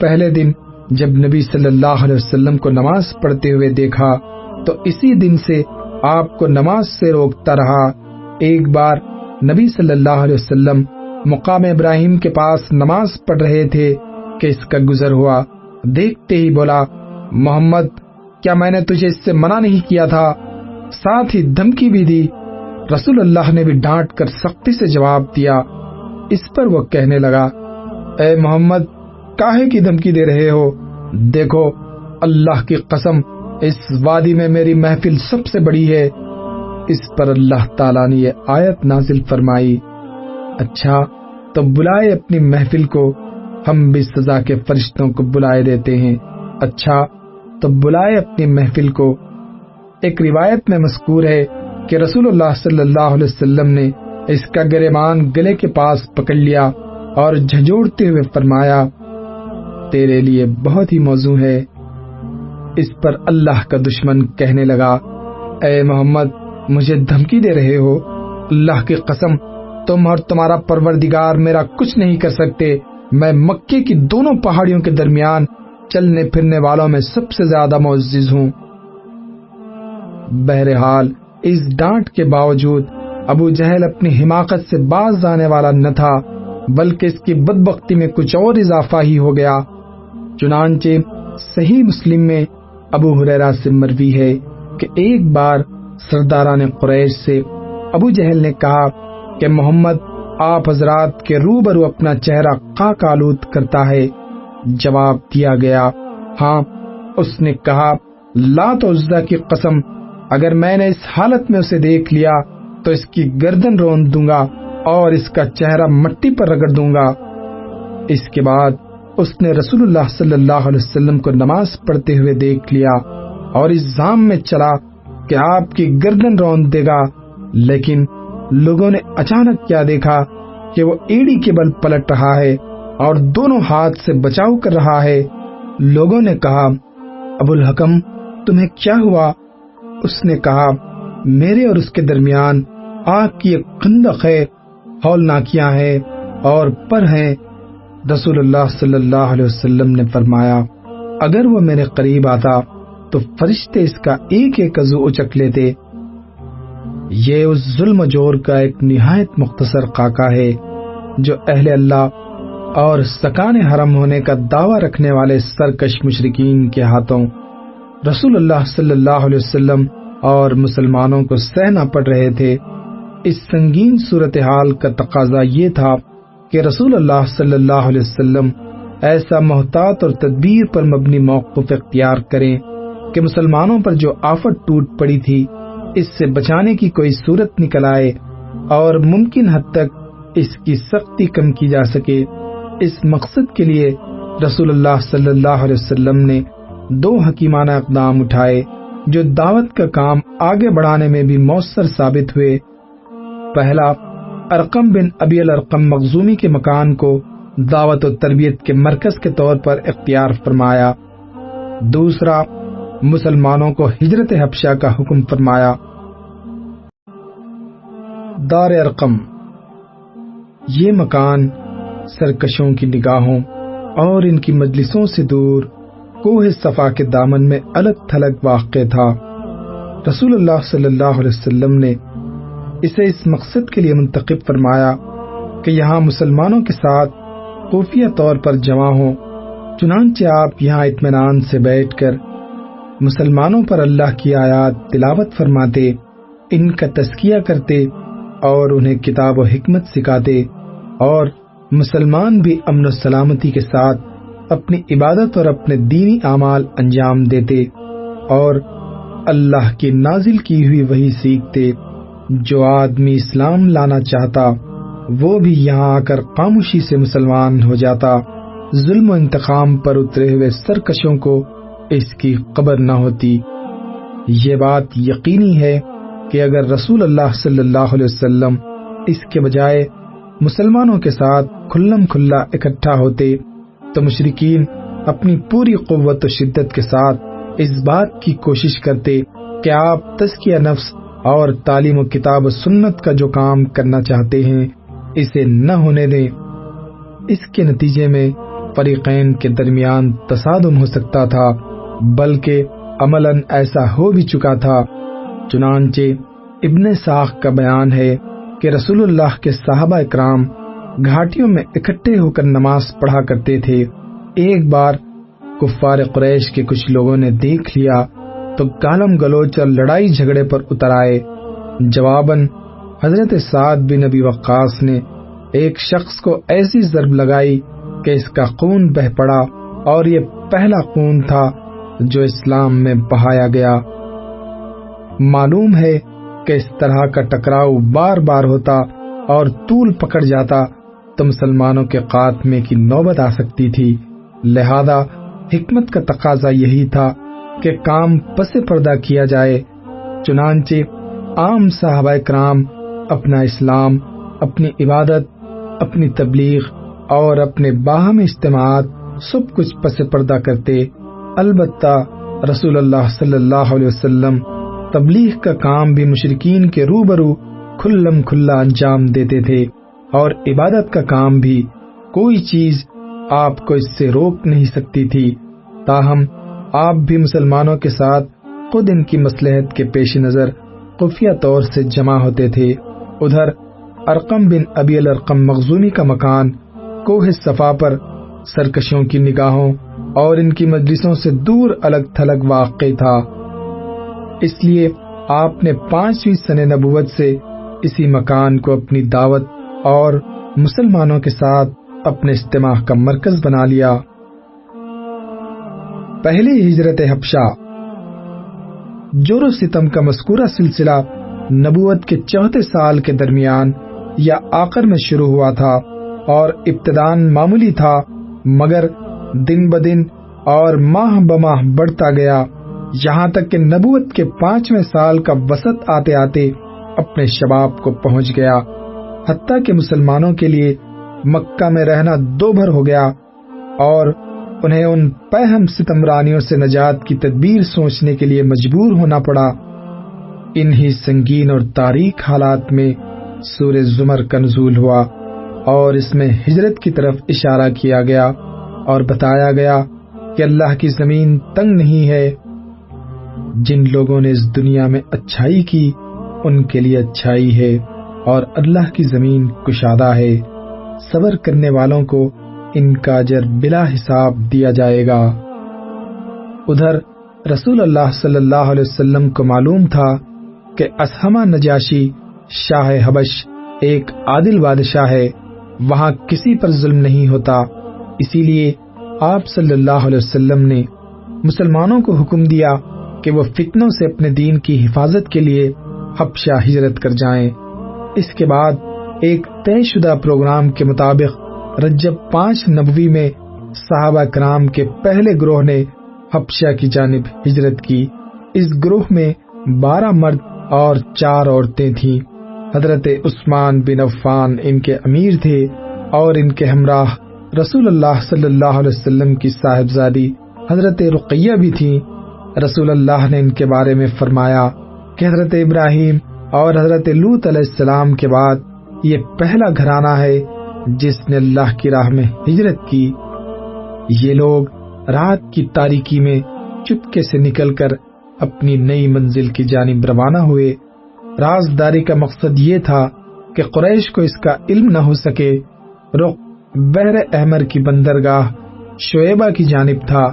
پہلے دن جب نبی صلی اللہ علیہ وسلم کو نماز پڑھتے ہوئے دیکھا تو اسی دن سے آپ کو نماز سے روکتا رہا۔ ایک بار نبی صلی اللہ علیہ وسلم مقام ابراہیم کے پاس نماز پڑھ رہے تھے کہ اس کا گزر ہوا۔ دیکھتے ہی بولا، محمد، کیا میں نے تجھے اس سے منع نہیں کیا تھا؟ ساتھ ہی دھمکی بھی دی۔ رسول اللہ نے بھی ڈانٹ کر سختی سے جواب دیا۔ اس پر وہ کہنے لگا، اے محمد، کاہے کی دھمکی دے رہے ہو؟ دیکھو، اللہ کی قسم، اس وادی میں میری محفل سب سے بڑی ہے۔ اس پر اللہ تعالیٰ نے یہ آیت نازل فرمائی، اچھا تو بلائے اپنی محفل کو، ہم بھی سزا کے فرشتوں کو بلائے دیتے ہیں۔ اچھا تو بلائے اپنی محفل کو۔ ایک روایت میں مذکور ہے کہ رسول اللہ صلی اللہ علیہ وسلم نے اس کا گریبان گلے کے پاس پکڑ لیا اور جھنجھوڑتے ہوئے فرمایا، تیرے لیے بہت ہی موزوں ہے۔ اس پر اللہ کا دشمن کہنے لگا، اے محمد، مجھے دھمکی دے رہے ہو؟ اللہ کی قسم، تم اور تمہارا پروردگار میرا کچھ نہیں کر سکتے۔ میں مکے کی دونوں پہاڑیوں کے درمیان چلنے پھرنے والوں میں سب سے زیادہ معزز ہوں۔ بہرحال اس ڈانٹ کے باوجود ابو جہل اپنی حماقت سے باز آنے والا نہ تھا، بلکہ اس کی بدبختی میں کچھ اور اضافہ ہی ہو گیا۔ چنانچہ صحیح مسلم میں ابو ہریرہ سے مروی ہے کہ ایک بار سرداران قریش سے ابو جہل نے کہا کہ محمد آپ حضرات کے روبرو اپنا چہرہ خاک آلود کرتا ہے۔ جواب دیا گیا، ہاں۔ اس نے کہا، لات و عزا کی قسم، اگر میں نے اس حالت میں اسے دیکھ لیا تو اس کی گردن روند دوں گا اور اس کا چہرہ مٹی پر رگڑ دوں گا۔ اس کے بعد اس نے رسول اللہ صلی اللہ علیہ وسلم کو نماز پڑھتے ہوئے دیکھ لیا اور اس ظام میں چلا کہ آپ کی گردن روند دے گا، لیکن لوگوں نے اچانک کیا دیکھا کہ وہ ایڑی کے بل پلٹ رہا ہے اور دونوں ہاتھ سے بچاؤ کر رہا ہے۔ لوگوں نے کہا، ابو الحکم، تمہیں کیا ہوا؟ اس نے کہا، میرے اور اس کے درمیان آگ کی ایک خندق ہے، ہولناکیاں ہیں اور پر ہیں۔ رسول اللہ صلی اللہ علیہ وسلم نے فرمایا، اگر وہ میرے قریب آتا تو فرشتے اس کا ایک ایک عضو اچک لیتے۔ یہ اس ظلم و جور کا ایک نہایت مختصر خاکہ ہے جو اہل اللہ اور سکان حرم ہونے کا دعویٰ رکھنے والے سرکش مشرکین کے ہاتھوں رسول اللہ صلی اللہ علیہ وسلم اور مسلمانوں کو سہنا پڑ رہے تھے۔ اس سنگین صورتحال کا تقاضا یہ تھا کہ رسول اللہ صلی اللہ علیہ وسلم ایسا محتاط اور تدبیر پر مبنی موقف اختیار کریں کہ مسلمانوں پر جو آفت ٹوٹ پڑی تھی اس سے بچانے کی کوئی صورت نکل آئے اور ممکن حد تک اس کی سختی کم کی جا سکے۔ اس مقصد کے لیے رسول اللہ صلی اللہ علیہ وسلم نے دو حکیمانہ اقدام اٹھائے جو دعوت کا کام آگے بڑھانے میں بھی مؤثر ثابت ہوئے۔ پہلا، ارقم بن ابی الارقم مخزومی کے مکان کو دعوت و تربیت کے مرکز کے طور پر اختیار فرمایا۔ دوسرا، مسلمانوں کو ہجرت حبشہ کا حکم فرمایا۔ دار ارقم، یہ مکان سرکشوں کی نگاہوں اور ان کی مجلسوں سے دور کوہ صفا کے دامن میں الگ تھلگ واقع تھا۔ رسول اللہ صلی اللہ علیہ وسلم نے اسے اس مقصد کے لیے منتخب فرمایا کہ یہاں مسلمانوں کے ساتھ خفیہ طور پر جمع ہوں۔ چنانچہ آپ یہاں اطمینان سے بیٹھ کر مسلمانوں پر اللہ کی آیات تلاوت فرماتے، ان کا تزکیہ کرتے اور انہیں کتاب و حکمت سکھاتے، اور مسلمان بھی امن و سلامتی کے ساتھ اپنی عبادت اور اپنے دینی اعمال انجام دیتے اور اللہ کی نازل کی ہوئی وحی سیکھتے۔ جو آدمی اسلام لانا چاہتا وہ بھی یہاں آ کر خاموشی سے مسلمان ہو جاتا۔ ظلم و انتقام پر اترے ہوئے سرکشوں کو اس کی خبر نہ ہوتی۔ یہ بات یقینی ہے کہ اگر رسول اللہ صلی اللہ علیہ وسلم اس کے بجائے مسلمانوں کے ساتھ کھلم کھلا اکٹھا ہوتے تو مشرکین اپنی پوری قوت و شدت کے ساتھ اس بات کی کوشش کرتے کہ آپ تزکیہ نفس اور تعلیم و کتاب و سنت کا جو کام کرنا چاہتے ہیں اسے نہ ہونے دیں۔ اس کے نتیجے میں فریقین کے درمیان تصادم ہو سکتا تھا، بلکہ عملاً ایسا ہو بھی چکا تھا۔ چنانچہ ابن ساخ کا بیان ہے کہ رسول اللہ کے صحابہ اکرام گھاٹیوں میں اکٹھے ہو کر نماز پڑھا کرتے تھے۔ ایک بار کفار قریش کے کچھ لوگوں نے دیکھ لیا تو گالم گلوچ اور لڑائی جھگڑے پر اتر آئے۔ جواباً حضرت سعد بن ابی وقاص نے ایک شخص کو ایسی ضرب لگائی کہ اس کا خون بہہ پڑا، اور یہ پہلا خون تھا جو اسلام میں بہایا گیا۔ معلوم ہے کہ اس طرح کا ٹکراؤ بار بار ہوتا اور طول پکڑ جاتا تو مسلمانوں کے خاتمے کی نوبت آ سکتی تھی، لہذا حکمت کا تقاضا یہی تھا کہ کام پس پردہ کیا جائے۔ چنانچہ عام صحابہ کرام اپنا اسلام، اپنی عبادت، اپنی تبلیغ اور اپنے باہمی اجتماعات سب کچھ پس پردہ کرتے۔ البتہ رسول اللہ صلی اللہ علیہ وسلم تبلیغ کا کام بھی مشرکین کے روبرو کھلم کھلا انجام دیتے تھے، اور عبادت کا کام بھی کوئی چیز آپ کو اس سے روک نہیں سکتی تھی۔ تاہم آپ بھی مسلمانوں کے ساتھ خود ان کی مصلحت کے پیش نظر خفیہ طور سے جمع ہوتے تھے۔ ادھر ارقم بن ابی الارقم مخزومی کا مکان کوہ صفا پر سرکشوں کی نگاہوں اور ان کی مجلسوں سے دور الگ تھلگ واقع تھا، اس لیے آپ نے 5ویں سنہ نبوت سے اسی مکان کو اپنی دعوت اور مسلمانوں کے ساتھ اپنے اجتماع کا مرکز بنا لیا۔ پہلی ہجرت حبشہ۔ جور و ستم کا مذکورہ سلسلہ نبوت کے 4 سال کے درمیان یا آخر میں شروع ہوا تھا، اور ابتداً معمولی تھا، مگر دن بدن اور ماہ بماہ بڑھتا گیا، یہاں تک کہ نبوت کے 5ویں سال کا وسط آتے آتے اپنے شباب کو پہنچ گیا، حتیٰ کہ مسلمانوں کے لیے مکہ میں رہنا 2 بھر ہو گیا، اور انہیں ان پہم ستمرانیوں سے نجات کی تدبیر سوچنے کے لیے مجبور ہونا پڑا۔ انہی سنگین اور تاریک حالات میں سورہ زمر کا نزول ہوا، اور اس میں ہجرت کی طرف اشارہ کیا گیا اور بتایا گیا کہ اللہ کی زمین تنگ نہیں ہے، جن لوگوں نے اس دنیا میں اچھائی کی ان کے لیے اچھائی ہے، اور اللہ کی زمین کشادہ ہے، صبر کرنے والوں کو ان کا اجر بلا حساب دیا جائے گا۔ ادھر رسول اللہ صلی اللہ علیہ وسلم کو معلوم تھا کہ اسہمہ نجاشی شاہ حبش ایک عادل بادشاہ ہے، وہاں کسی پر ظلم نہیں ہوتا، اسی لیے آپ صلی اللہ علیہ وسلم نے مسلمانوں کو حکم دیا کہ وہ فتنوں سے اپنے دین کی حفاظت کے لیے حبشہ ہجرت کر جائیں۔ اس کے بعد ایک طے شدہ پروگرام کے مطابق رجب 5 نبوی میں صحابہ کرام کے پہلے گروہ نے حبشہ کی جانب ہجرت کی۔ اس گروہ میں 12 مرد اور 4 عورتیں تھیں۔ حضرت عثمان بن عفان ان کے امیر تھے، اور ان کے ہمراہ رسول اللہ صلی اللہ علیہ وسلم کی صاحبزادی حضرت رقیہ بھی تھیں۔ رسول اللہ نے ان کے بارے میں فرمایا کہ حضرت ابراہیم اور حضرت لوط علیہ السلام کے بعد یہ پہلا گھرانہ ہے جس نے اللہ کی راہ میں ہجرت کی۔ یہ لوگ رات کی تاریکی میں چپکے سے نکل کر اپنی نئی منزل کی جانب روانہ ہوئے۔ رازداری کا مقصد یہ تھا کہ قریش کو اس کا علم نہ ہو سکے۔ رخ بحر احمر کی بندرگاہ شعیبہ کی جانب تھا۔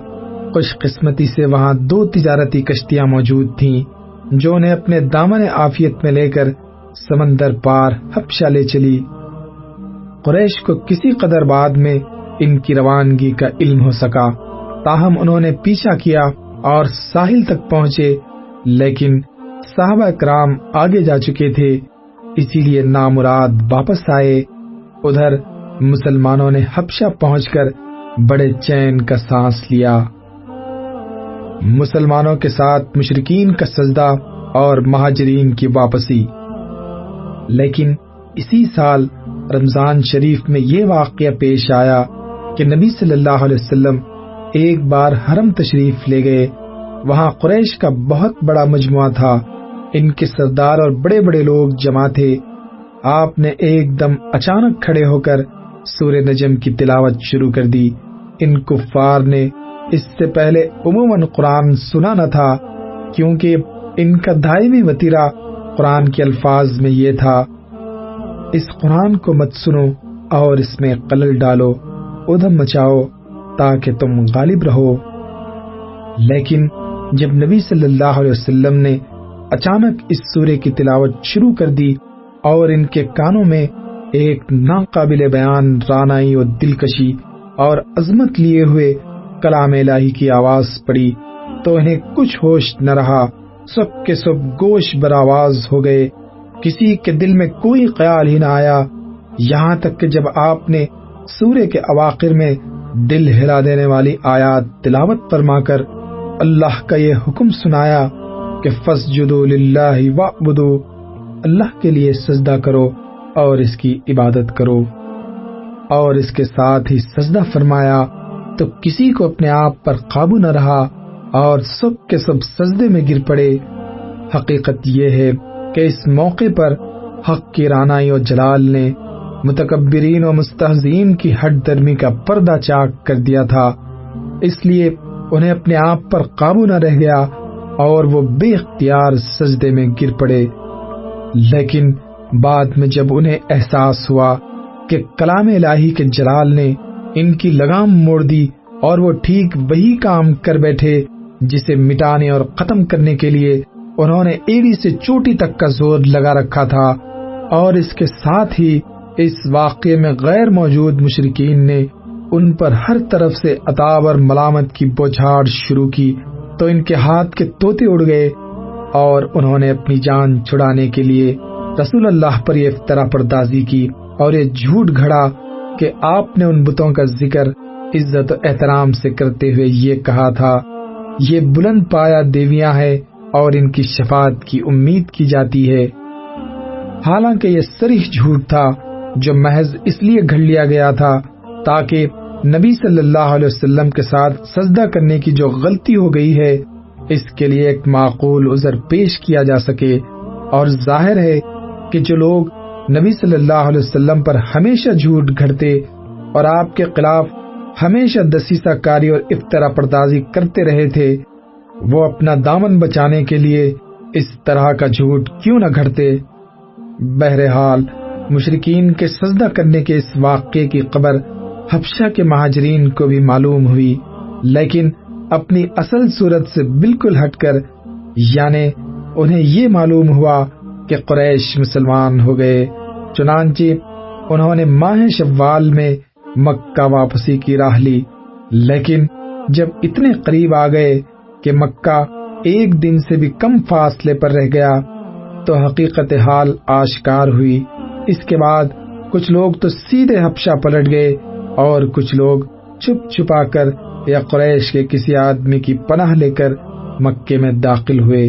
خوش قسمتی سے وہاں 2 تجارتی کشتیاں موجود تھیں جو انہیں اپنے دامن عافیت میں لے کر سمندر پار حبشہ لے چلی۔ قریش کو کسی قدر بعد میں ان کی روانگی کا علم ہو سکا، تاہم انہوں نے پیچھا کیا اور ساحل تک پہنچے، لیکن صحابہ کرام آگے جا چکے تھے، اسی لیے نامراد واپس آئے۔ ادھر مسلمانوں نے حبشہ پہنچ کر بڑے چین کا سانس لیا۔ مسلمانوں کے ساتھ مشرکین کا سجدہ اور مہاجرین کی واپسی۔ لیکن اسی سال رمضان شریف میں یہ واقعہ پیش آیا کہ نبی صلی اللہ علیہ وسلم ایک بار حرم تشریف لے گئے۔ وہاں قریش کا بہت بڑا مجموعہ تھا، ان کے سردار اور بڑے بڑے لوگ جمع تھے۔ آپ نے ایک دم اچانک کھڑے ہو کر سورہ نجم کی تلاوت شروع کر دی۔ ان کفار نے اس سے پہلے عموماً قرآن سنا نہ تھا، کیونکہ ان کا دائمی وتیرہ قرآن کے الفاظ میں یہ تھا: اس قرآن کو مت سنو اور اس میں خلل ڈالو، ادھم مچاؤ تاکہ تم غالب رہو۔ لیکن جب نبی صلی اللہ علیہ وسلم نے اچانک اس سورے کی تلاوت شروع کر دی اور ان کے کانوں میں ایک ناقابل بیان رانائی و دلکشی اور عظمت لیے ہوئے کلام الہی کی آواز پڑی تو انہیں کچھ ہوش نہ رہا، سب کے سب گوش برآواز ہو گئے، کسی کے دل میں کوئی خیال ہی نہ آیا، یہاں تک کہ جب آپ نے سورے کے اواخر میں دل ہلا دینے والی آیات تلاوت فرما کر اللہ کا یہ حکم سنایا کہ فَاسْجُدُوا لِلَّهِ وَاعْبُدُوا، اللہ کے لیے سجدہ کرو اور اس کی عبادت کرو، اور اس کے ساتھ ہی سجدہ فرمایا، تو کسی کو اپنے آپ پر قابو نہ رہا اور سب کے سب سجدے میں گر پڑے۔ حقیقت یہ ہے کہ اس موقع پر حق کی رانائی و جلال نے متکبرین و مستہزئین کی ہٹ درمی کا پردہ چاک کر دیا تھا، اس لیے انہیں اپنے آپ پر قابو نہ رہ گیا اور وہ بے اختیار سجدے میں گر پڑے۔ لیکن بعد میں جب انہیں احساس ہوا کہ کلام الہی کے جلال نے ان کی لگام موڑ دی اور وہ ٹھیک وہی کام کر بیٹھے جسے مٹانے اور ختم کرنے کے لیے انہوں نے ایڑی سے چوٹی تک کا زور لگا رکھا تھا، اور اس کے ساتھ ہی اس واقعے میں غیر موجود مشرکین نے ان پر ہر طرف سے عتاب اور ملامت کی بوچھاڑ شروع کی، تو ان کے ہاتھ کے طوطے اڑ گئے اور انہوں نے اپنی جان چھڑانے کے لیے رسول اللہ پر یہ افترا پردازی کی اور یہ جھوٹ گھڑا کہ آپ نے ان بتوں کا ذکر عزت و احترام سے کرتے ہوئے یہ کہا تھا: یہ بلند پایا دیویاں ہیں اور ان کی شفاعت کی امید کی جاتی ہے۔ حالانکہ یہ صریح جھوٹ تھا جو محض اس لیے گھڑ لیا گیا تھا تاکہ نبی صلی اللہ علیہ وسلم کے ساتھ سجدہ کرنے کی جو غلطی ہو گئی ہے اس کے لیے ایک معقول عذر پیش کیا جا سکے، اور ظاہر ہے کہ جو لوگ نبی صلی اللہ علیہ وسلم پر ہمیشہ جھوٹ گھڑتے اور آپ کے خلاف ہمیشہ دسیسہ کاری اور افترا پردازی کرتے رہے تھے، وہ اپنا دامن بچانے کے لیے اس طرح کا جھوٹ کیوں نہ گھڑتے۔ بہرحال مشرکین کے سجدہ کرنے کے اس واقعے کی خبر حبشہ کے مہاجرین کو بھی معلوم ہوئی، لیکن اپنی اصل صورت سے بالکل ہٹ کر، یعنی انہیں یہ معلوم ہوا کہ قریش مسلمان ہو گئے، چنانچہ انہوں نے ماہ شوال میں مکہ واپسی کی راہ لی، لیکن جب اتنے قریب آ گئے کہ مکہ ایک دن سے بھی کم فاصلے پر رہ گیا تو حقیقت حال آشکار ہوئی۔ اس کے بعد کچھ لوگ تو سیدھے حبشہ پلٹ گئے اور کچھ لوگ چھپ چھپا کر یا قریش کے کسی آدمی کی پناہ لے کر مکے میں داخل ہوئے۔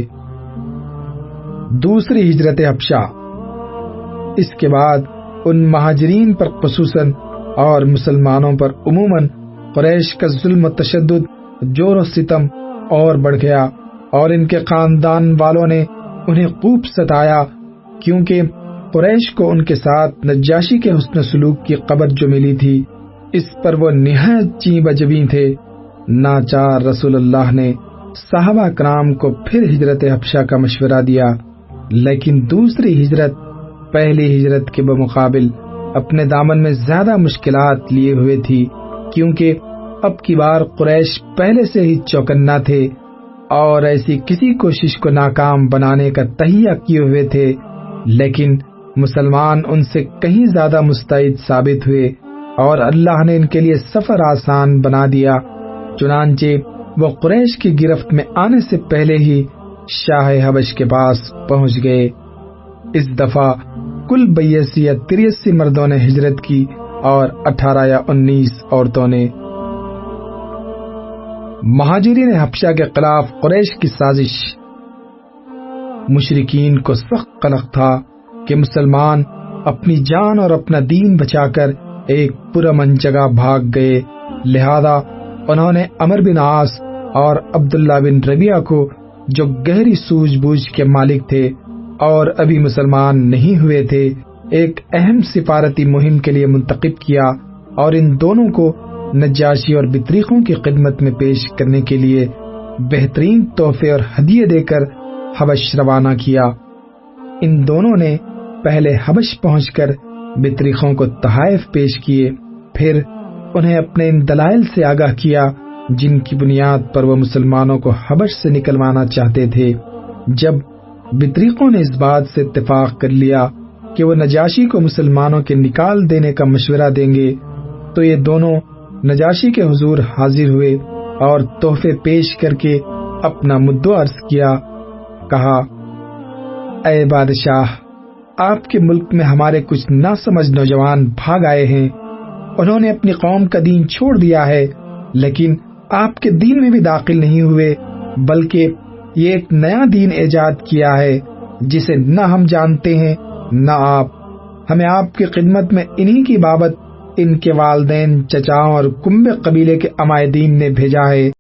دوسری ہجرت حبشہ۔ اس کے بعد ان مہاجرین پر خصوصاً اور مسلمانوں پر عموماً قریش کا ظلم و تشدد، جور و ستم اور بڑھ گیا، اور ان کے خاندان والوں نے انہیں خوب ستایا، کیونکہ قریش کو ان کے ساتھ نجاشی کے حسن سلوک کی خبر جو ملی تھی اس پر وہ نہایت چیب جبیں تھے۔ ناچار رسول اللہ نے صحابہ کرام کو پھر ہجرت حبشہ کا مشورہ دیا، لیکن دوسری ہجرت پہلی ہجرت کے بمقابل اپنے دامن میں زیادہ مشکلات لیے ہوئے تھی، کیونکہ اب کی بار قریش پہلے سے ہی چوکنا تھے اور ایسی کسی کوشش کو ناکام بنانے کا تہیہ کیے ہوئے تھے، لیکن مسلمان ان سے کہیں زیادہ مستعد ثابت ہوئے اور اللہ نے ان کے لیے سفر آسان بنا دیا۔ چنانچہ وہ قریش کی گرفت میں آنے سے پہلے ہی شاہ حبش کے پاس پہنچ گئے۔ اس دفعہ کل 82 یا 83 مردوں نے ہجرت کی اور 18 یا 19 عورتوں نے۔ مہاجرین حبشہ کے خلاف قریش کی سازش۔ مشرکین کو سخت قلق تھا کہ مسلمان اپنی جان اور اپنا دین بچا کر ایک پرامن جگہ بھاگ گئے، لہذا انہوں نے عمر بن عاص اور عبداللہ بن ربیعہ کو، جو گہری سوجھ بوجھ کے مالک تھے اور ابھی مسلمان نہیں ہوئے تھے، ایک اہم سفارتی مہم کے لیے منتخب کیا اور ان دونوں کو نجاشی اور بطریقوں کی خدمت میں پیش کرنے کے لیے بہترین تحفے اور ہدیے دے کر حبش روانہ کیا۔ ان دونوں نے پہلے حبش پہنچ کر بطریقوں کو تحائف پیش کیے، پھر انہیں اپنے ان دلائل سے آگاہ کیا جن کی بنیاد پر وہ مسلمانوں کو حبش سے نکلوانا چاہتے تھے۔ جب بطریقوں نے اس بات سے اتفاق کر لیا کہ وہ نجاشی کو مسلمانوں کے نکال دینے کا مشورہ دیں گے، تو یہ دونوں نجاشی کے حضور حاضر ہوئے اور تحفے پیش کر کے اپنا مدعا عرض کیا۔ کہا، اے بادشاہ، آپ کے ملک میں ہمارے کچھ ناسمجھ نوجوان بھاگ آئے ہیں۔ انہوں نے اپنی قوم کا دین چھوڑ دیا ہے، لیکن آپ کے دین میں بھی داخل نہیں ہوئے، بلکہ یہ ایک نیا دین ایجاد کیا ہے جسے نہ ہم جانتے ہیں نہ آپ۔ ہمیں آپ کی خدمت میں انہی کی بابت ان کے والدین، چچاؤں اور کنبے قبیلے کے عمائدین نے بھیجا ہے۔